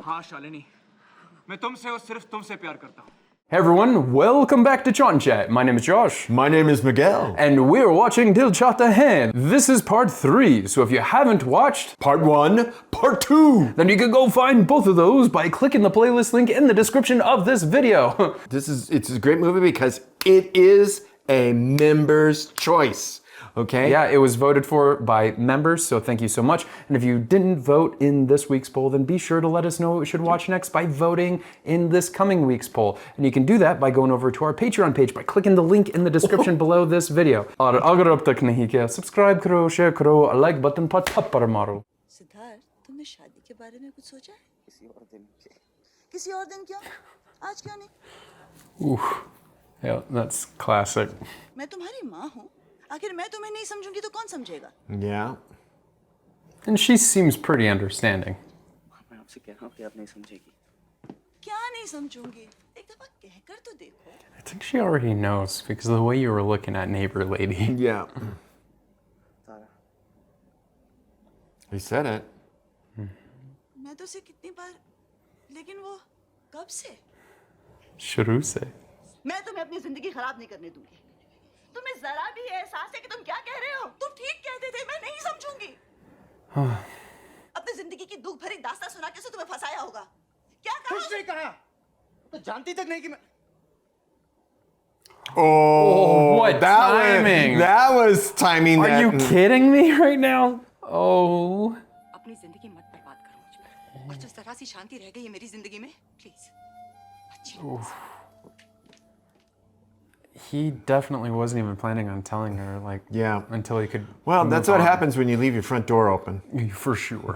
हाँ शालिनी, मैं तुमसे और सिर्फ तुमसे प्यार करता हूँ. Hey everyone, welcome back to ChaatNChat. My name is Josh. My name is Miguel. And we're watching Dil Chahta. This is part 3, so if you haven't watched Part 1, Part 2, then you can go find both of those by clicking the playlist link in the description of this video. It's a great movie because it is a member's choice. Okay? Yeah, it was voted for by members, so thank you so much. And if you didn't vote in this week's poll, then be sure to let us know what we should watch next by voting in this coming week's poll. And you can do that by going over to our Patreon page by clicking the link in the description below this video. और अगर अब तक नहीं किया, subscribe करो, share करो, like button पर थप्पड़ मारो. सिद्धार्थ, तुमने शादी के बारे में कुछ सोचा है? किसी और दिन क्यों? आज क्यों नहीं? Oof. Yeah, that's classic. मैं तुम्हारी माँ हूँ. आखिर मैं तुम्हें नहीं समझूंगी तो कौन समझेगा? Yeah. And she seems pretty understanding. मैं आपसे कह रहा हूँ कि आप नहीं समझेगी. क्या नहीं समझूंगी? एक दफा कहकर तो देखो. I think she already knows because of the way you were looking at neighbor lady. Yeah. He said it. मैं तो उसे कितनी बार, लेकिन वो कब से? शुरू से. मैं तुम्हें अपनी जिंदगी खराब नहीं करने दूंगी. तुम्हें जरा भी एहसास है कि तुम क्या कह रहे हो? तुम ठीक कहते थे, मैं नहीं समझूंगी. अपनी जिंदगी की दुख भरी दास्तान सुना के तुम्हें फंसाया होगा. क्या कहा? कुछ नहीं कहा. तो जानती तक नहीं कि मैं. Oh, what timing. That was timing. Are you kidding me right now? Oh. अपनी जिंदगी मत बर्बाद करो मुझ पर. और जो जरा सी शांति रह गई है मेरी जिंदगी में, प्लीज. अच्छी. He definitely wasn't even planning on telling her, like, Yeah. until he could. Well, that's what on. happens when you leave your front door open. For sure.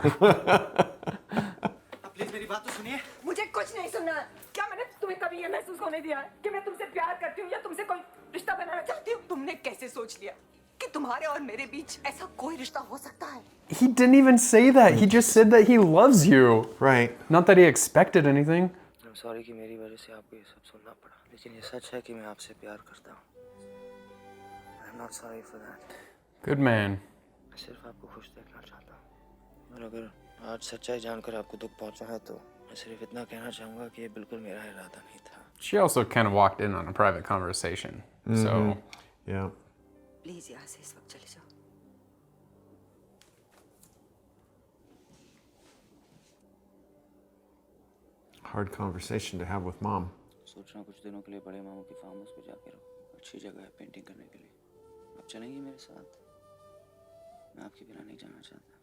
Please मेरी बात तो सुनिए. मुझे कुछ नहीं सुनना. क्या मैंने तुम्हें कभी ये महसूस होने दिया कि मैं तुमसे प्यार करती हूँ या तुमसे कोई रिश्ता बनाना चाहती हूँ? तुमने कैसे सोच लिया कि तुम्हारे और मेरे बीच ऐसा कोई रिश्ता हो सकता है? He didn't even say that. He just said that he loves you. Right. Not that he expected anything. I'm sorry कि मेरी वजह से आपको ये सब सुनना पड़ा. लेकिन ये सच है कि मैं आपसे प्यार करता हूँ. I'm not sorry for that. Good man. मैं सिर्फ आपको खुश देखना चाहता हूँ. और अगर आज सच्चाई जानकर आपको दुख पहुँचा है तो मैं सिर्फ इतना कहना चाहूँगा कि ये बिल्कुल मेरा इरादा नहीं था. She also kind of walked in on a private conversation. So. Yeah. Please यहाँ से इस वक्त चले जाओ. Hard conversation to have with mom. सोच रहा हूँ कुछ दिनों के लिए बड़े मामू की फार्म हाउस पे जाके रहो. अच्छी जगह है पेंटिंग करने के लिए. आप चलेंगी मेरे साथ? मैं आपके बिना नहीं जाना चाहता.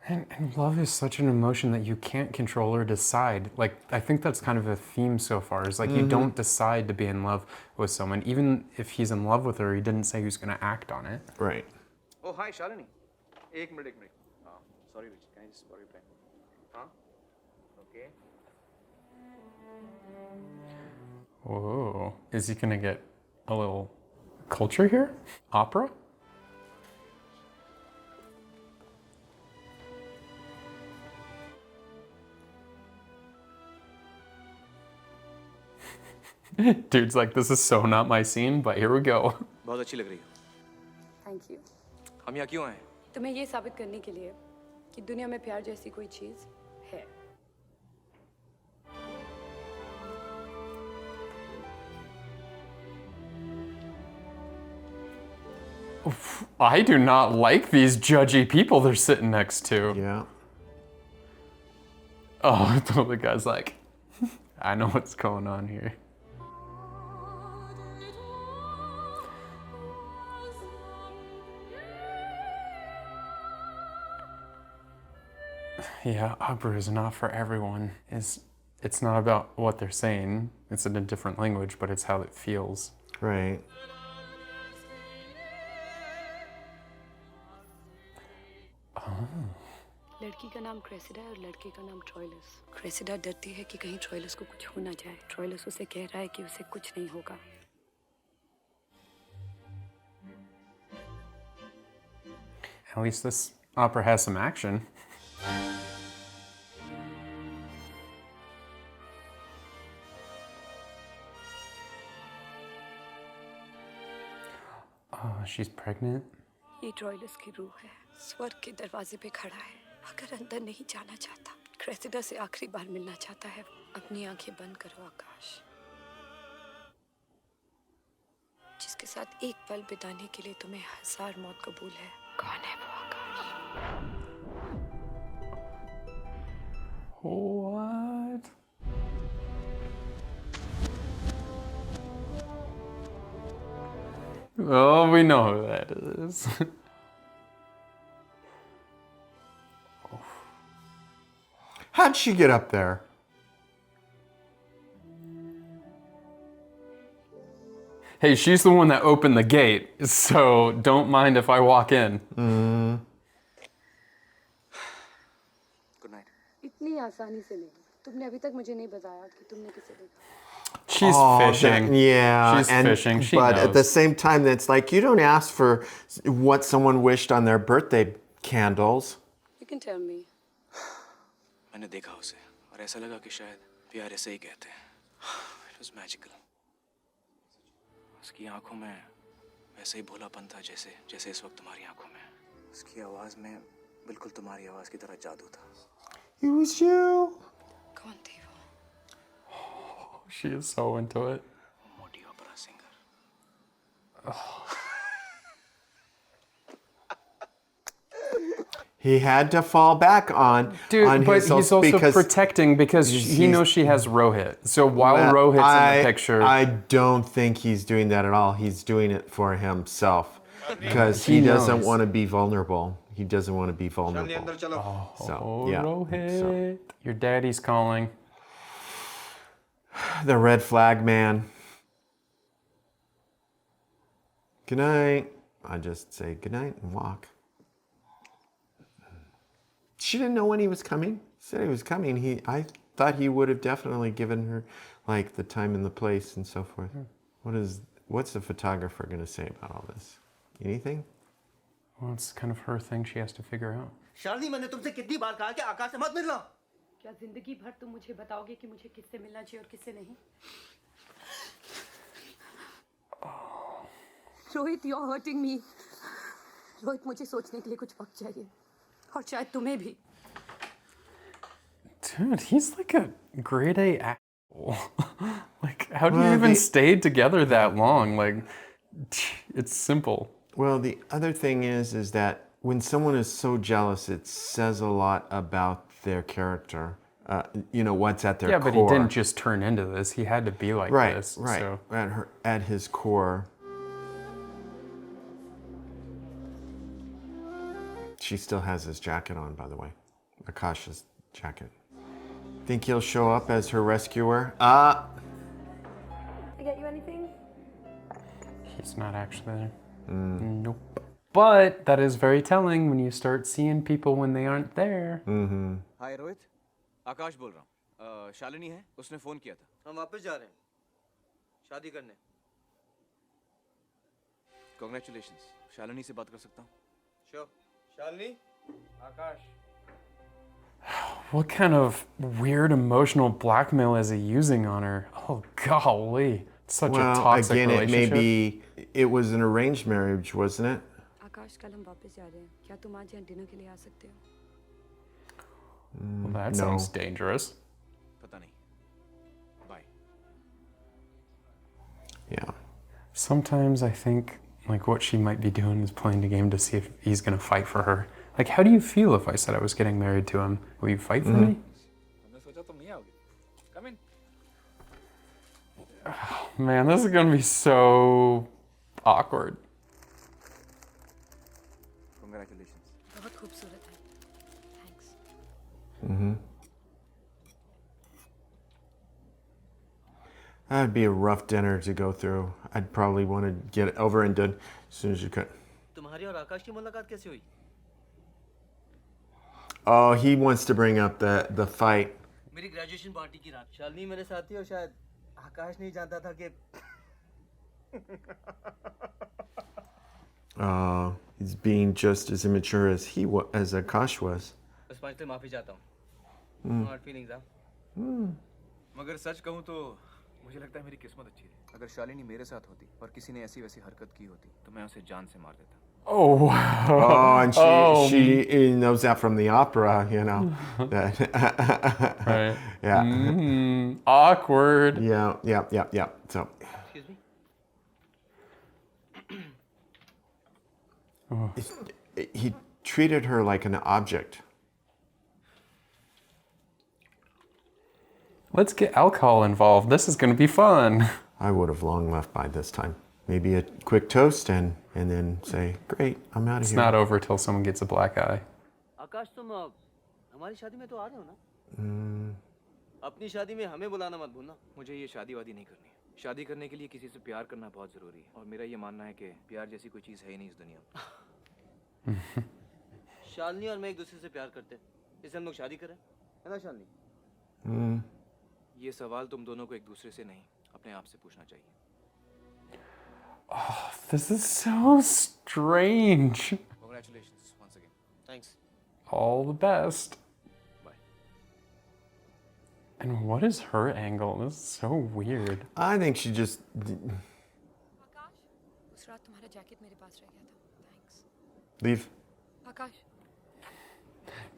And love is such an emotion that you can't control or decide. Like, I think that's kind of a theme so far, is like you don't decide to be in love with someone. Even if he's in love with her, he didn't say he was going to act on it. Right. Oh, hi Shalini. एक minute. Sorry, Rich. Can I just borrow your pen? हाँ? Okay. Whoa. Is he going to get a little culture here? Opera? Dude's like, this is so not my scene, but here we go. बहुत अच्छी लग रही हो. Thank you. हम यहाँ क्यों आए? तुम्हें ये साबित करने के लिए कि दुनिया में प्यार जैसी कोई चीज है. I do not like these judgy people they're sitting next to. Yeah. Oh, the guy's like, I know what's going on here. Yeah, opera is not for everyone. It's not about what they're saying. It's in a different language, but it's how it feels. Right. लड़की का नाम Cressida है और लड़के का नाम Troilus. Cressida डरती है कि कहीं ट्रॉयलस को कुछ हो ना जाए. ट्रॉयलस उसे कह रहा है कि उसे कुछ नहीं होगा. At least this opera has some action. Oh, she's pregnant? ये ट्रॉयलस की रूह है. स्वर्ग के दरवाजे पे खड़ा है. अगर अंदर नहीं जाना चाहता, क्रेसिडा से आखिरी बार मिलना चाहता है, अपनी आंखें बंद करो आकाश। जिसके साथ एक पल बिताने के लिए तुम्हें 1000 मौत कबूल है, कौन है वो आकाश? What? Oh, we know who that is. How'd she get up there? Hey, she's the one that opened the gate, so don't mind if I walk in. Good night. इतनी आसानी से नहीं। तुमने अभी तक मुझे नहीं बताया कि तुमने किसे देखा। She's fishing. Yeah, She's and, fishing. She but knows. at the same time, that's like you don't ask for what someone wished on their birthday candles. You can tell me. मैंने देखा उसे और ऐसा लगा कि शायद प्यार ऐसे ही कहते हैं। It was magical. उसकी आंखों में वैसे ही भोलापन था जैसे जैसे इस वक्त तुम्हारी आंखों में। उसकी आवाज में बिल्कुल तुम्हारी आवाज की तरह जादू था। It was you. कौन थी वो? She is so into it. मोटी opera singer. He had to fall back on Dude, on but his he's also because protecting because he he's- knows she has Rohit. So while Well, Rohit's in the picture, I don't think he's doing that at all. He's doing it for himself because he He doesn't knows. want to be vulnerable. He doesn't want to be vulnerable. So, oh, yeah. Rohit, your daddy's calling. The red flag man. Good night. I just say good night and walk. She didn't know when he was coming. He said he was coming. I thought he would have definitely given her like the time and the place and so forth. What's the photographer going to say about all this? Anything? Well, it's kind of her thing she has to figure out. Shalini, मैंने तुमसे कितनी बार कहा कि आकाश से मत मिलना। क्या जिंदगी भर तुम मुझे बताओगे कि मुझे किससे मिलना चाहिए और किससे नहीं? Rohit, you're hurting me. Rohit, मुझे सोचने के लिए कुछ वक्त चाहिए और शायद तुम्हें भी। Dude, he's like a grade A asshole. Like, how do you Well, even they- stay together that long? Like, it's simple. Well, the other thing is that when someone is so jealous, it says a lot about their character. What's at their Yeah, core. but he didn't just turn into this. He had to be like Right, this. right. So. At his core. She still has his jacket on, by the way. Akash's jacket. Think he'll show up as her rescuer? I get you anything? He's not actually there. Nope. But that is very telling when you start seeing people when they aren't there. हाय रोहित, आकाश बोल रहा हूँ। शालिनी है, उसने phone किया था। हम वापस जा रहे हैं शादी करने। Congratulations. शालिनी से बात कर सकता हूँ? Sure. Shalini, Akash. What kind of weird emotional blackmail is he using on her? Oh, golly. Such a Well, toxic again, relationship. it was an arranged marriage, wasn't it? आकाश, कल हम वापस जा रहे हैं। क्या तुम आज यहाँ डिनर के लिए आ सकते हो? Well, that No. sounds dangerous. पता नहीं। Bye. Yeah. Sometimes I think like what she might be doing is playing the game to see if he's gonna fight for her. Like, how do you feel if I said I was getting married to him? Will you fight for me? हमने सोचा तुम नहीं आओगे। Come in. Man, this is gonna be so awkward. Congratulations. बहुत खूबसूरत है। Thanks. That'd be a rough dinner to go through. I'd probably want to get it over and done as soon as you could. तुम्हारी और आकाश की मुलाकात कैसे हुई? Oh, he wants to bring up the fight. मेरी graduation party की रात। शालिनी मेरे साथ थी और शायद आकाश नहीं जानता था कि He's being just as immature as as Akash was. बस पाँच दिन माफी चाहता हूँ। Hard feelings हाँ। मगर सच कहूँ तो मुझे लगता है मेरी किस्मत अच्छी थी। अगर शालिनी मेरे साथ होती और किसी ने ऐसी वैसी हरकत की होती तो मैं उसे जान से मार देता। Oh, wow. Oh, and she knows that from the opera, you know. That Right. yeah. Awkward. Yeah. So Excuse me? he treated her like an object. Let's get alcohol involved. This is going to be fun. I would have long left by this time. Maybe a quick toast and then say, "Great, I'm out of It's here." not over till someone gets a black eye. आकाश तुम हमारी शादी में तो आ रहे हो ना? अपनी शादी में हमें बुलाना मत भूलना। मुझे ये शादी वादी नहीं करनी। शादी करने के लिए किसी से प्यार करना बहुत ज़रूरी है और मेरा ये मानना है कि प्यार जैसी कोई चीज़ है ही नहीं इस दुनिया में। शालिनी और मैं एक दूसरे से प्यार करते हैं, इसलिए हम लोग शादी करें, है ना शालिनी? ये सवाल तुम दोनों को एक दूसरे से नहीं अपने आप से पूछना चाहिए। Oh, this is so strange. Congratulations once again. Thanks. All the best. Bye. And what is her angle? This is so weird. I think she just आकाश, उस रात तुम्हारा जैकेट मेरे पास रह गया था। Thanks. leave. Akash,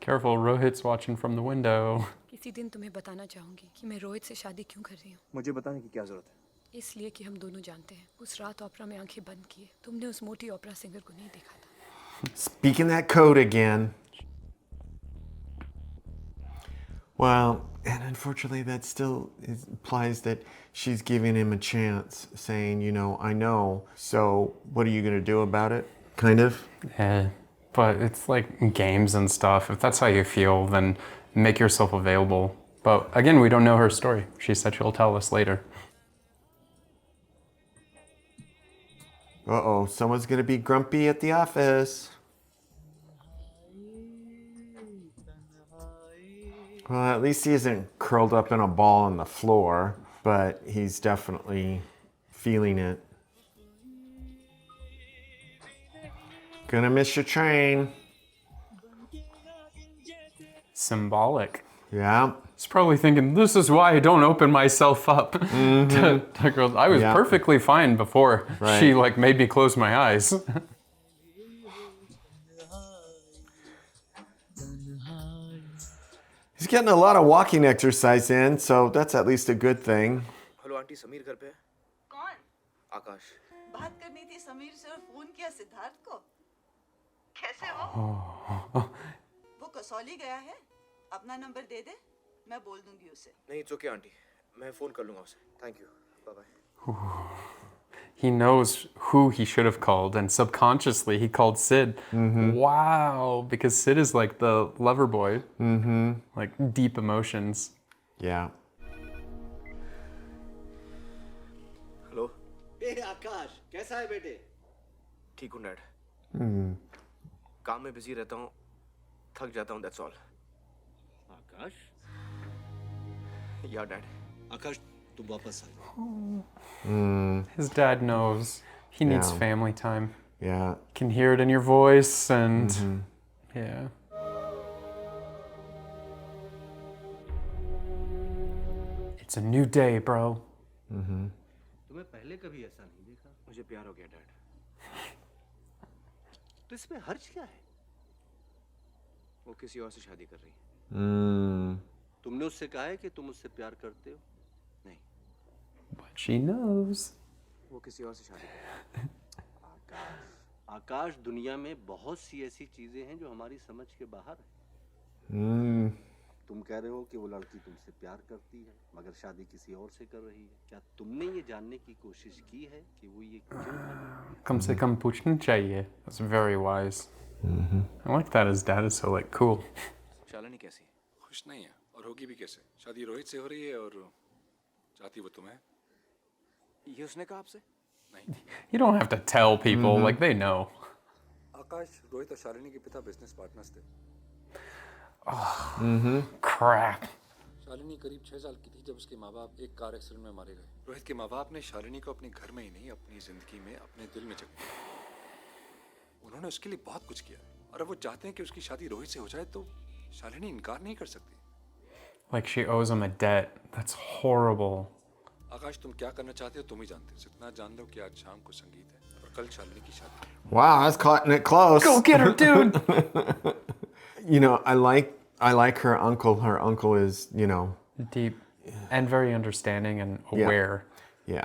Careful, Rohit's watching from the window. किसी दिन तुम्हें बताना चाहूंगी कि मैं रोहित से शादी क्यों कर रही हूँ। मुझे बताने की क्या ज़रूरत है? इसलिए कि हम दोनों जानते हैं उस रात ओपेरा में आंखें बंद किए तुमने उस मोटी ओपेरा सिंगर को नहीं देखा था। Speaking that code again. Well, and unfortunately, that still implies that she's giving him a chance, saying, you know, I know, so what are you going to do about it? Kind of. Yeah, but it's like games and stuff. If that's how you feel, then make yourself available. But again, we don't know her story. She said she'll tell us later. Uh-oh, someone's going to be grumpy at the office. Well, at least he isn't curled up in a ball on the floor, but he's definitely feeling it. Gonna miss your train. Symbolic. Yeah. He's probably thinking, this is why I don't open myself up to girls. I was Yeah. perfectly fine before Right. she like made me close my eyes. He's getting a lot of walking exercise in, so that's at least a good thing. Hello aunty, Sameer घर पे है? कौन? आकाश। बात करनी थी समीर से और phone किया सिद्धार्थ को। कैसे हो? वो कसौली गया है, अपना नंबर दे दे, मैं बोल दूंगी उसे। नहीं, इट्स ओके आंटी, मैं फ़ोन कर लूँगा उसे। Thank you, bye bye. He knows who he should have called, and subconsciously he called Sid. Wow, because Sid is like the lover boy. Like deep emotions. Yeah. Hello, ए आकाश, कैसा है बेटे? ठीक हूँ डैड। काम में बिजी रहता हूँ, थक जाता हूँ, दैट्स ऑल। आकाश? या डैड। आकाश, तुम वापस आ। His dad knows he needs Yeah. family time. Yeah. Can hear it in your voice, and yeah. It's a new day, bro. तुम्हें पहले कभी ऐसा नहीं देखा। मुझे प्यार हो गया डैड। तो इसमें हर्ज क्या है? वो किसी और से शादी कर रही है। तुमने उससे कहा है कि तुम उससे प्यार करते हो? नहीं, But she knows. वो किसी और से शादी कर रही है। आकाश, दुनिया में बहुत सी ऐसी चीजें हैं जो हमारी समझ के बाहर है। तुम कह रहे हो कि वो लड़की तुमसे प्यार करती है, मगर शादी किसी और से कर रही है। क्या तुमने ये जानने की कोशिश की है कि वो ये क्यों कर रही है? कम से कम पूछना चाहिए. That's very wise. I like that his dad is so like cool. Shalini कैसी? खुश नहीं है और होगी भी कैसे? शादी रोहित से हो रही है और चाहती वो तुम्हें? ये उसने कहा आपसे? नहीं। You don't have to tell people, like they know. आकाश, रोहित और शालिनी के पिता बिजनेस पार्टनर्स थे। Crap. शालिनी करीब 6 साल की थी जब उसके माँ बाप एक कार एक्सीडेंट में मारे गए। रोहित के माँ बाप ने शालिनी को अपने घर में ही नहीं, अपनी जिंदगी में, अपने दिल में जगह दी। उन्होंने उसके लिए बहुत कुछ किया और अब वो चाहते हैं कि उसकी शादी रोहित से हो जाए तो शालिनी इनकार नहीं कर सकती। Like she owes him a debt. That's horrible. आकाश, तुम क्या करना चाहते हो तुम ही जानते हो। जितना जान लो कि आज शाम को संगीत है और कल शालिनी की शादी। Wow, that's cutting it close. Go get her, dude. You know, I like her uncle. Her uncle is, you know, Deep and very understanding and aware. yeah.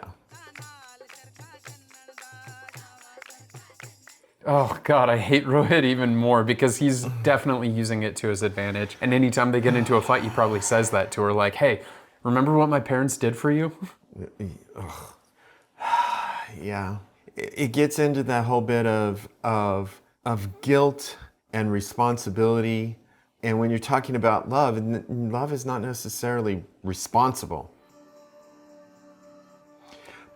Oh God, I hate Rohit even more because he's definitely using it to his advantage. And anytime they get into a fight, he probably says that to her, like, "Hey, remember what my parents did for you?" Yeah. It gets into that whole bit of guilt and responsibility. And when you're talking about love, love is not necessarily responsible.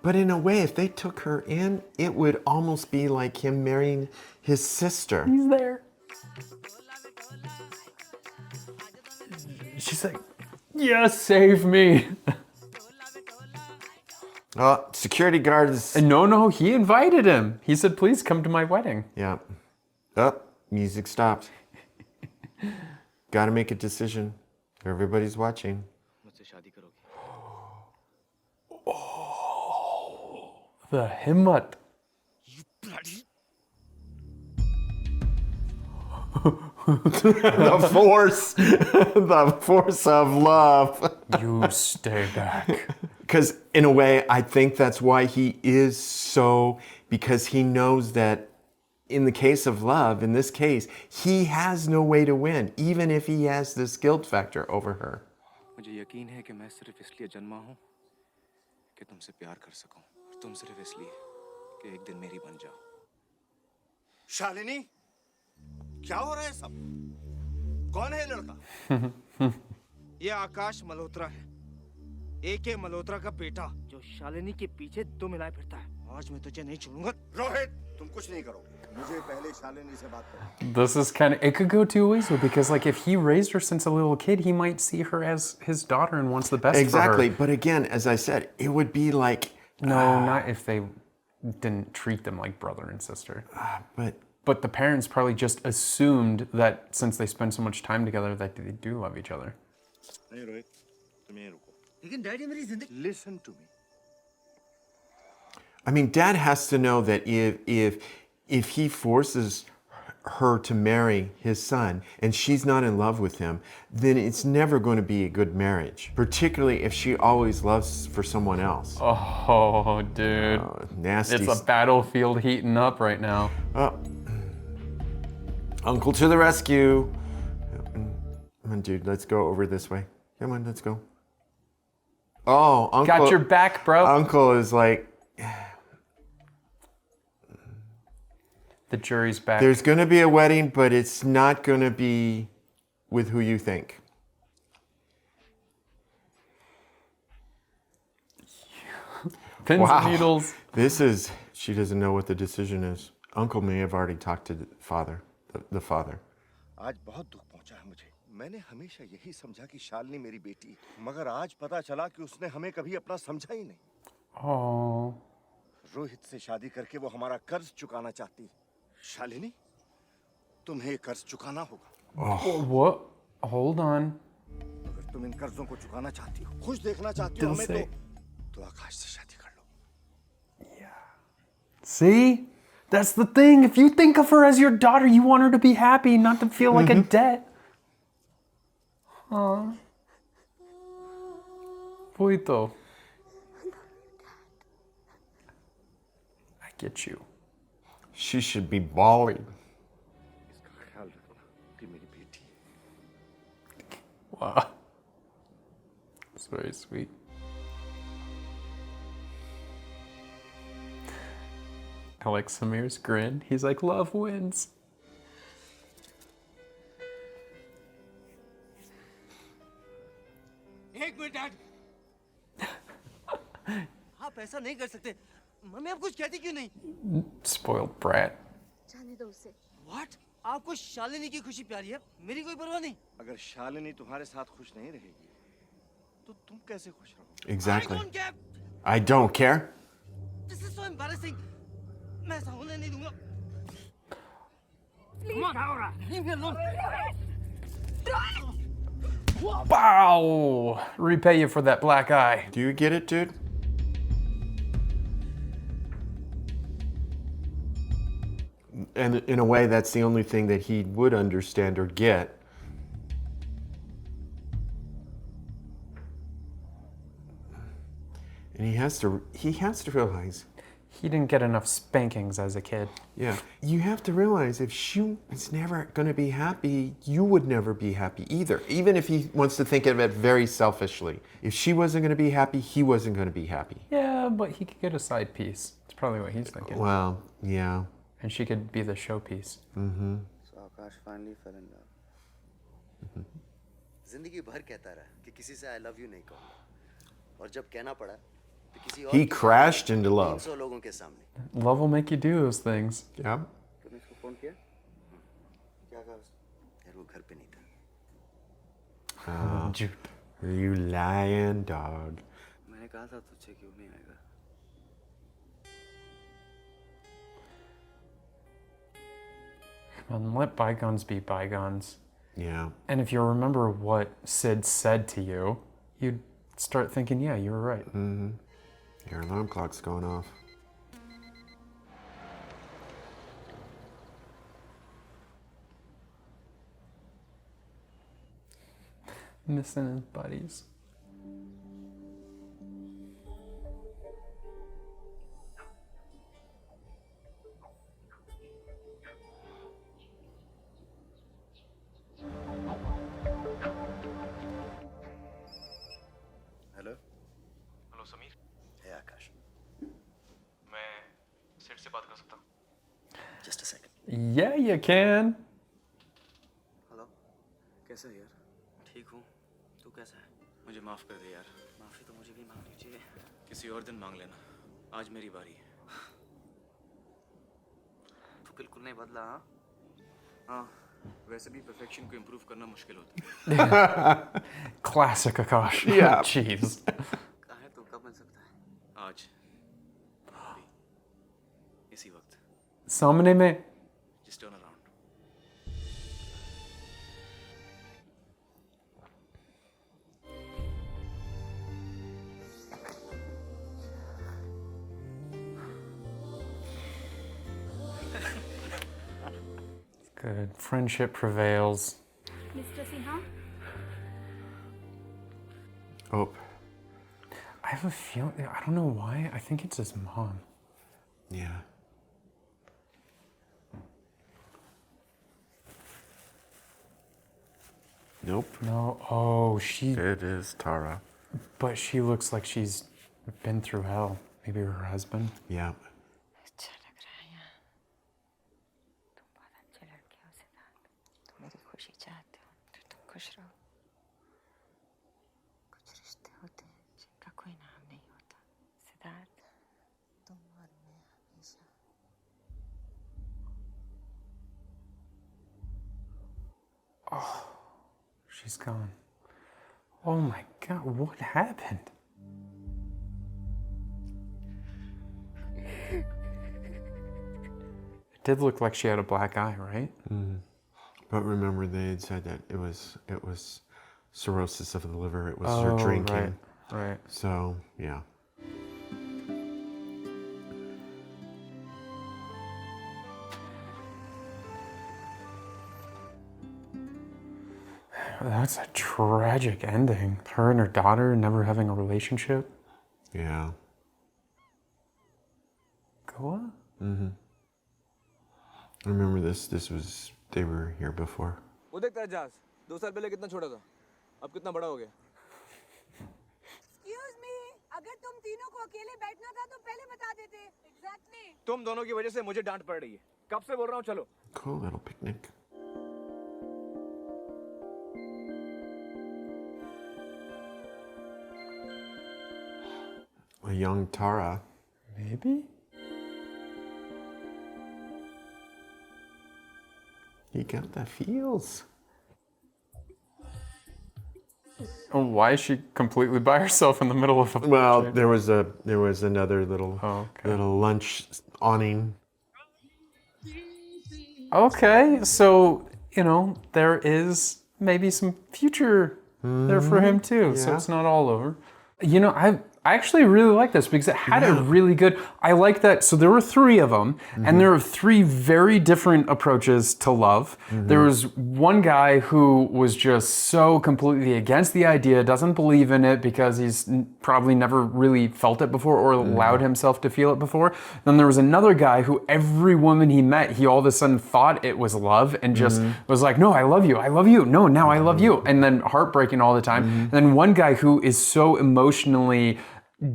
But in a way, if they took her in, it would almost be like him marrying his sister. He's there. She's like, "Yeah, save me." Oh, security guards. And no, he invited him. He said, "Please come to my wedding." Yeah. Oh, music stopped. Gotta make a decision. Everybody's watching. मुझसे शादी करोगे? The himmat. The force of love. You stay back. Because in a way, I think that's why he is so, because he knows that in the case of love, in this case, he has no way to win, even if he has this guilt factor over her. मुझे यकीन है कि मैं सिर्फ इसलिए जन्मा हूँ कि तुमसे प्यार कर सकूं, और तुम सिर्फ इसलिए कि एक दिन मेरी बन जाओ। शालिनी, क्या हो रहा है सब? कौन है लड़का? ये आकाश मल्होत्रा है, एके मल्होत्रा का बेटा, जो शालिनी के पीछे दो मिलाए फिरता है। आज मैं तुझे नहीं छोड़ूंगा। रोहित, तुम कुछ नहीं करोगे। मुझे पहले शालिनी से बात करो। This is kind of, it could go two ways though, because like if he raised her since a little kid, he might see her as his daughter and wants the best Exactly, for her. but again, as I said, it would be like... No, not if they didn't treat them like brother and sister. But the parents probably just assumed that since they spend so much time together that they do love each other. नहीं रोहित, तुम यहीं रुको। लेकिन daddy मेरी जिंदगी। Listen to me. I mean, Dad has to know that if he forces her to marry his son and she's not in love with him, then it's never going to be a good marriage, particularly if she always loves for someone else. Oh, dude. Nasty. It's a battlefield heating up right now. Oh. Uncle to the rescue. Come on, dude, let's go over this way. Come on, let's go. Oh, Uncle. Got your back, bro. Uncle is like... The jury's back. There's going to be a wedding, but it's not going to be with who you think. Pins and needles. This is... She doesn't know what the decision is. Uncle may have already talked to the father. The father. आज बहुत दुख पहुंचा है मुझे। मैंने हमेशा यही समझा कि शालिनी मेरी बेटी है, मगर आज पता चला कि उसने हमें कभी अपना समझा ही नहीं। Oh. रोहित से शादी करके वो हमारा कर्ज चुकाना चाहती है। शालिनी, तुम्हें ये कर्ज चुकाना होगा। What? Hold on. अगर तुम इन कर्जों को चुकाना चाहती हो, खुश देखना चाहती हो हमें, तो आकाश से शादी कर लो। See? That's the thing. If you think of her as your daughter, you want her to be happy, not to feel like a debt. Huh. Poito. I get you. She should be bawling. इसका ख्याल रखना कि मेरी बेटी है। Wow. That's very sweet. I like Samir's grin. He's like, love wins. एक minute dad. आप ऐसा नहीं कर सकते। मम्मी आप कुछ कहती क्यों नहीं? Spoiled brat. जाने दो उसे। What? आपको शालिनी की खुशी प्यारी है, मेरी कोई परवाह नहीं। अगर शालिनी तुम्हारे साथ खुश नहीं रहेगी, तो तुम कैसे खुश रहोगे? Exactly. I don't care. I don't care. This is so embarrassing. मैं ऐसा होने नहीं दूंगा। Come on, क्या हो रहा है? Leave me alone. Bow! Repay you for that black eye. Do you get it, dude? And in a way, that's the only thing that he would understand or get. And he has to realize. He didn't get enough spankings as a kid. Yeah. You have to realize if she is never going to be happy, you would never be happy either. Even if he wants to think of it very selfishly. If she wasn't going to be happy, he wasn't going to be happy. Yeah, but he could get a side piece. That's probably what he's thinking. Well, yeah. And she could be the showpiece. Mm-hmm. So Akash finally fell in love. जिंदगी भर कहता रहा कि किसी से I love you नहीं कहूँगा और जब कहना पड़ा तो किसी और He crashed into love. 300 लोगों के सामने Love will make you do those things. Yeah. तूने इसको फोन किया? क्या कहा उसने? यार वो घर पे नहीं था You lying dog. मैंने कहा था तुझसे क्यों नहीं आएगा? And let bygones be bygones. Yeah. And if you remember what Sid said to you, you'd start thinking, yeah, you were right. Mm-hmm. Your alarm clock's going off. Missing his buddies. Hello hello Sameer, है आकाश मैं सेठ से बात कर सकता हूँ? Just a second Yeah, you can. Hello कैसा है यार? ठीक हूँ तू कैसा है? मुझे माफ कर दे यार। माफी तो मुझे भी मांगनी चाहिए। किसी और दिन मांग लेना। आज मेरी बारी है। तू बिल्कुल नहीं बदला हाँ? हाँ, वैसे भी परफेक्शन को इम्प्रूव करना मुश्किल होता है। Classic Akash. Yeah. Jeez. कहाँ है तू कब बन सकता है? आज, अभी, इसी वक्त। सामने में. Just turn around. Good. Friendship prevails. Mr. Sinha? Oh. I have a feeling, I don't know why, I think it's his mom. Yeah. Nope. No, oh, she, It is Tara. but she looks like she's been through hell. Maybe her husband. Yeah. अच्छा लग रहा है यहाँ तुम बहुत अच्छे लड़के हो सिद्धार्थ तुम मेरी खुशी चाहते हो तो तुम खुश रहो कुछ रिश्ते होते हैं जिनका कोई नाम नहीं होता सिद्धार्थ तुम और मैं हमेशा She's gone. Oh my God, what happened? It did look like she had a black eye, right? Mm. But remember, they had said that it was cirrhosis of the liver. It was her drinking. Right. So yeah. That's a tragic ending. Her and her daughter never having a relationship. Yeah. Goa? Mm-hmm. I remember this. This was, they were here before. वो देख तेरा जहाज 2 साल पहले कितना छोटा था अब कितना बड़ा हो गया Excuse me, अगर तुम तीनों को अकेले बैठना था तो पहले बता देते। Exactly. तुम दोनों की वजह से मुझे डांट पड़ रही है कब से बोल रहा हूँ चलो Cool little picnic. A young Tara. Maybe? He got the feels. Oh, why is she completely by herself in the middle of a Well, trip? there was another little little lunch awning. Okay, so, you know, there is maybe some future there for him too. So Yeah. it's not all over. You know, I actually really like this because it had a really good. I like that. So there were 3 of them, and there were 3 very different approaches to love. There was one guy who was just so completely against the idea, doesn't believe in it because he's probably never really felt it before or allowed himself to feel it before. Then there was another guy who every woman he met, he all of a sudden thought it was love and just was like, no, I love you. I love you. No, now I love you. And then heartbreaking all the time. And then one guy who is so emotionally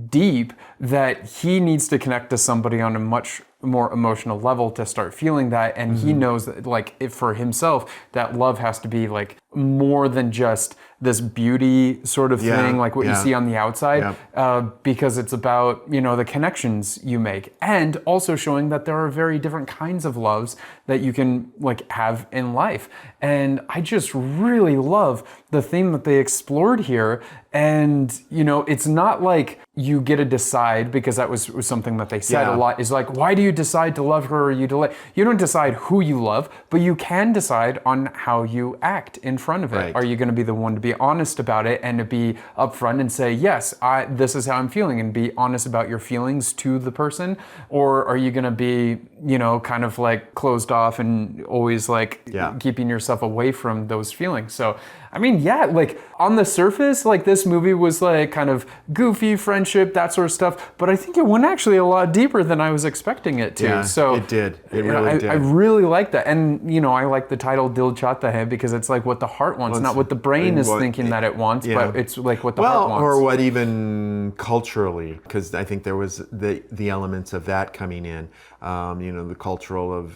deep that he needs to connect to somebody on a much more emotional level to start feeling that, and he knows that, like, if for himself, that love has to be like more than just this beauty sort of thing, like what you see on the outside, because it's about, you know, the connections you make, and also showing that there are very different kinds of loves that you can like have in life. And I just really love the theme that they explored here. And, you know, it's not like you get to decide, because that was something that they said a lot, is like, why do you decide to love her or you delay? You don't decide who you love, but you can decide on how you act in front of it. Are you going to be the one to be honest about it and to be upfront and say, yes, this is how I'm feeling, and be honest about your feelings to the person? Or are you going to be, you know, kind of like closed off and always like keeping yourself away from those feelings? So, I mean, like on the surface, like this movie was like kind of goofy, friendship, that sort of stuff. But I think it went actually a lot deeper than I was expecting it to. Yeah, so it did. It really did. I really like that. And, you know, I like the title Dil Chahta Hai because it's like what the heart wants, not what the brain is thinking that it wants, but it's like what the heart wants. Or what even culturally, because I think there was the elements of that coming in. You know, the cultural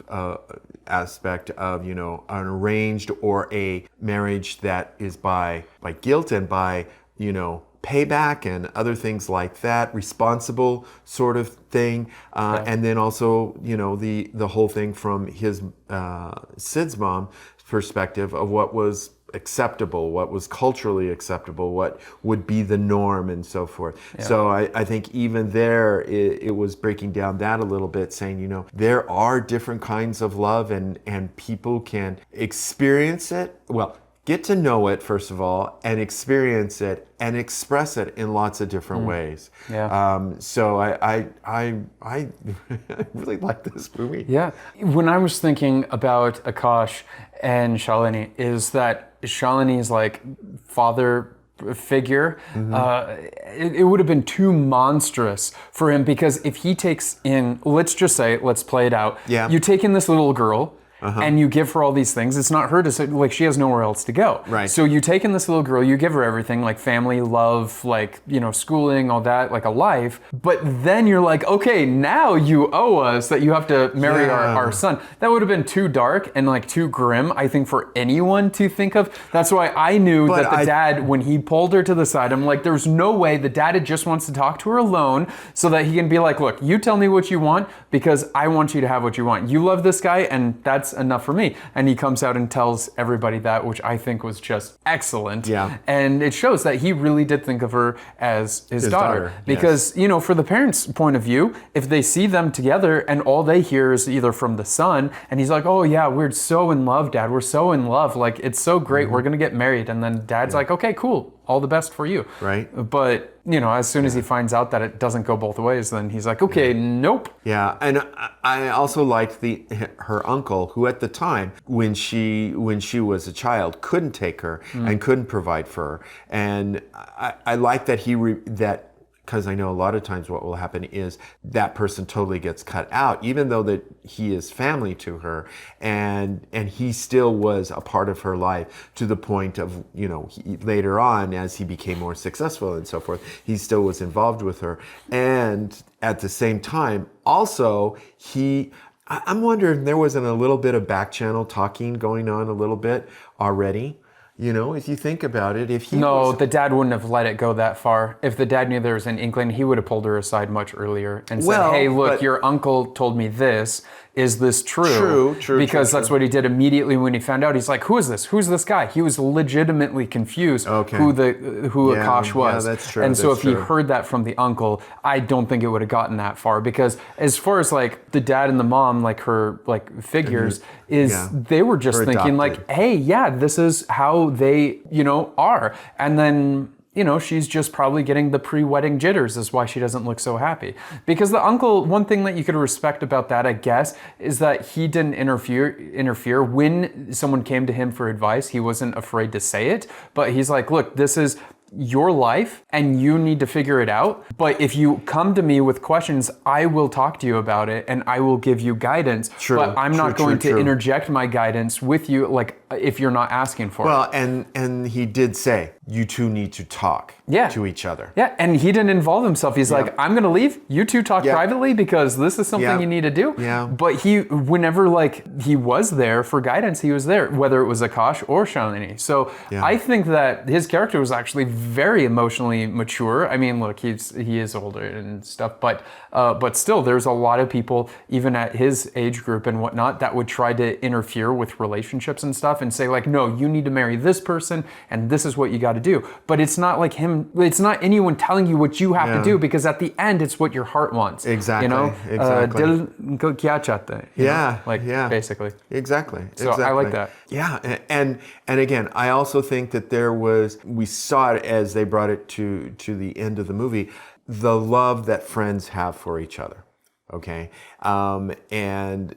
aspect of, you know, an arranged or a marriage that is by guilt and by, you know, payback and other things like that, responsible sort of thing. And then also, you know, the whole thing from his Sid's mom perspective of what was acceptable, what was culturally acceptable, what would be the norm, and so forth. So I think even there it was breaking down that a little bit, saying, you know, there are different kinds of love, and people can experience it, well, get to know it first of all, and experience it and express it in lots of different ways. So I really like this movie. When I was thinking about Akash and Shalini, is that Shalini's like father figure, it would have been too monstrous for him, because if he takes in, let's play it out. You take in this little girl, and you give her all these things. It's not her to say, like, she has nowhere else to go. So you take in this little girl, you give her everything, like family, love, like, you know, schooling, all that, like a life. But then you're like, okay, now you owe us that you have to marry our son. That would have been too dark and like too grim, I think, for anyone to think of. That's why I knew that the dad, when he pulled her to the side, I'm like, there's no way the dad just wants to talk to her alone so that he can be like, look, you tell me what you want because I want you to have what you want. You love this guy, and that's enough for me. And he comes out and tells everybody that, which I think was just excellent. And it shows that he really did think of her as his daughter. Because, you know, for the parents' point of view, if they see them together and all they hear is either from the son, and he's like, oh yeah, we're so in love, Dad, we're so in love, like, it's so great, we're gonna get married. And then Dad's like, okay, cool, all the best for you. But, you know, as soon as he finds out that it doesn't go both ways, then he's like, okay, nope. And I also liked her uncle, who at the time, when she was a child, couldn't take her and couldn't provide for her. And I like that because I know a lot of times what will happen is that person totally gets cut out, even though that he is family to her, and he still was a part of her life, to the point of, you know, later on, as he became more successful and so forth, he still was involved with her. And at the same time, also, I'm wondering if there wasn't a little bit of back channel talking going on a little bit already. You know, if you think about it, the dad wouldn't have let it go that far. If the dad knew there was an inkling, he would have pulled her aside much earlier and said, hey, look, your uncle told me this. Is this true? True. Because that's what he did immediately when he found out. He's like, who is this? Who's this guy? He was legitimately confused who Akash was. Yeah, that's true. And so if he heard that from the uncle, I don't think it would have gotten that far. Because as far as like the dad and the mom, like her like figures, they were just thinking like, hey, yeah, this is how they, you know, are. And then you know, she's just probably getting the pre-wedding jitters is why she doesn't look so happy. Because the uncle, one thing that you could respect about that, I guess, is that he didn't interfere when someone came to him for advice. He wasn't afraid to say it, but he's like, look, this is your life and you need to figure it out. But if you come to me with questions, I will talk to you about it and I will give you guidance. But I'm not going to interject my guidance with you, like if you're not asking for it. Well, and he did say, you two need to talk to each other. Yeah, and he didn't involve himself. He's like, I'm gonna leave. You two talk privately because this is something you need to do. Yeah. But whenever like he was there for guidance, he was there, whether it was Akash or Shalini. So I think that his character was actually very emotionally mature. I mean, look, he is older and stuff, but still, there's a lot of people, even at his age group and whatnot, that would try to interfere with relationships and stuff and say like, no, you need to marry this person and this is what you got to do. But it's not like him, it's not anyone telling you what you have to do, because at the end, it's what your heart wants. Exactly. You know? Exactly. Dil Chahta. Basically. Exactly. So I like that. Yeah, and again, I also think that we saw it as they brought it to the end of the movie, the love that friends have for each other. Okay, and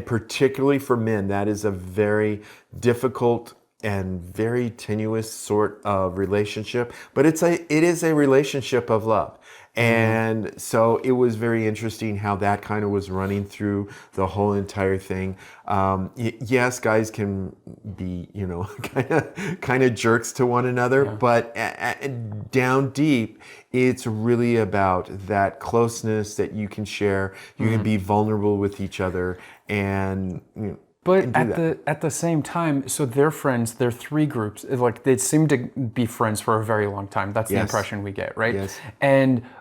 particularly for men, that is a very difficult and very tenuous sort of relationship, but it is a relationship of love. And so it was very interesting how that kind of was running through the whole entire thing. Yes, guys can be, you know, kind of jerks to one another, but down deep, it's really about that closeness that you can share. You can be vulnerable with each other, and you know, but at the same time, so they're friends, they're three groups. Like they seem to be friends for a very long time. That's the impression we get, right? Yes.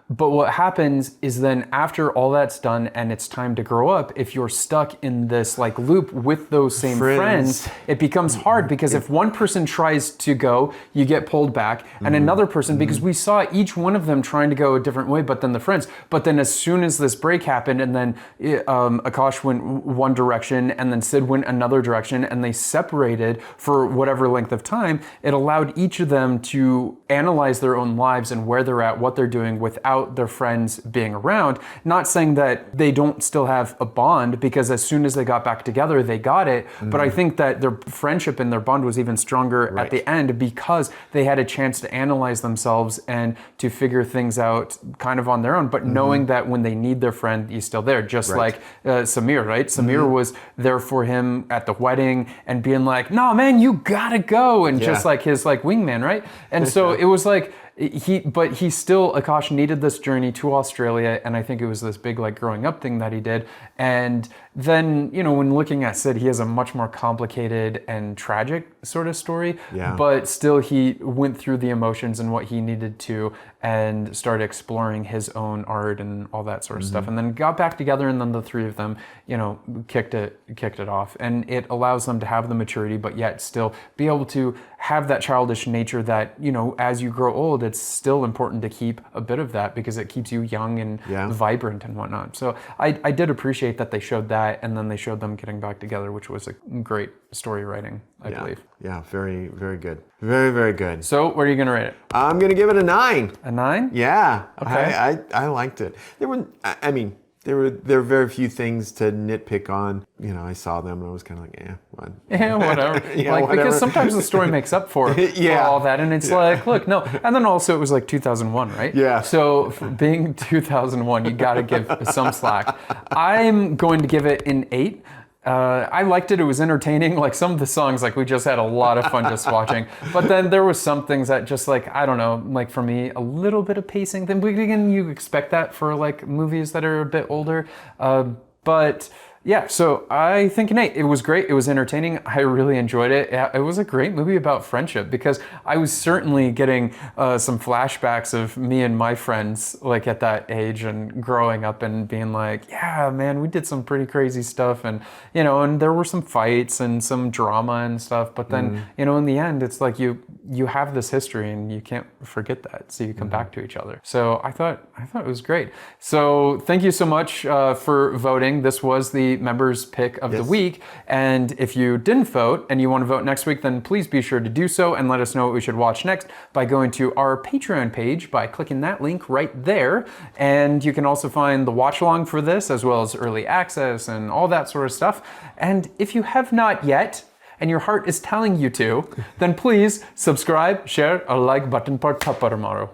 But what happens is then after all that's done and it's time to grow up, if you're stuck in this like loop with those same friends, it becomes hard, because if one person tries to go, you get pulled back, and another person, because we saw each one of them trying to go a different way, but then the friends. But then as soon as this break happened, and then Akash went one direction and then Sid went another direction, and they separated for whatever length of time, it allowed each of them to analyze their own lives and where they're at, what they're doing, without their friends being around. Not saying that they don't still have a bond, because as soon as they got back together, they got it. But I think that their friendship and their bond was even stronger at the end, because they had a chance to analyze themselves and to figure things out kind of on their own, but knowing that when they need their friend, he's still there. Just like Samir, right? Samir was there for him at the wedding and being like, no, man, you gotta go. And just like his like wingman, right? And so it was like, Akash needed this journey to Australia, and I think it was this big like growing up thing that he did. And then, you know, when looking at Sid, he has a much more complicated and tragic sort of story, but still he went through the emotions and what he needed to, and started exploring his own art and all that sort of stuff, and then got back together, and then the three of them, you know, kicked it off. And it allows them to have the maturity, but yet still be able to have that childish nature that, you know, as you grow old, it's still important to keep a bit of that, because it keeps you young and vibrant and whatnot. So I did appreciate that they showed that, and then they showed them getting back together, which was a great story writing, I believe. Yeah, very, very good. Very, very good. So what are you going to rate it? I'm going to give it a 9. A 9? Yeah. Okay. I liked it. There were very few things to nitpick on. You know, I saw them and I was kind of like, whatever. Whatever. Because sometimes the story makes up for all that, and it's like, look, no. And then also it was like 2001, right? Yeah. So being 2001, you got to give some slack. I'm going to give it an 8. I liked it. It was entertaining. Like some of the songs, like we just had a lot of fun just watching. But then there was some things that just like, I don't know, like for me, a little bit of pacing. Then again, you expect that for like movies that are a bit older. But yeah, so I think an 8. It was great. It was entertaining. I really enjoyed it. It was a great movie about friendship, because I was certainly getting some flashbacks of me and my friends like at that age and growing up and being like, yeah, man, we did some pretty crazy stuff. And, you know, and there were some fights and some drama and stuff. But then, you know, in the end, it's like you have this history and you can't forget that. So you come back to each other. So I thought it was great. So thank you so much for voting. This was the the members' pick of the Yes. week. And if you didn't vote and you want to vote next week, then please be sure to do so and let us know what we should watch next by going to our Patreon page by clicking that link right there. And you can also find the watch along for this as well as early access and all that sort of stuff. And if you have not yet, and your heart is telling you to, then please subscribe, share, or like button par thappar maro.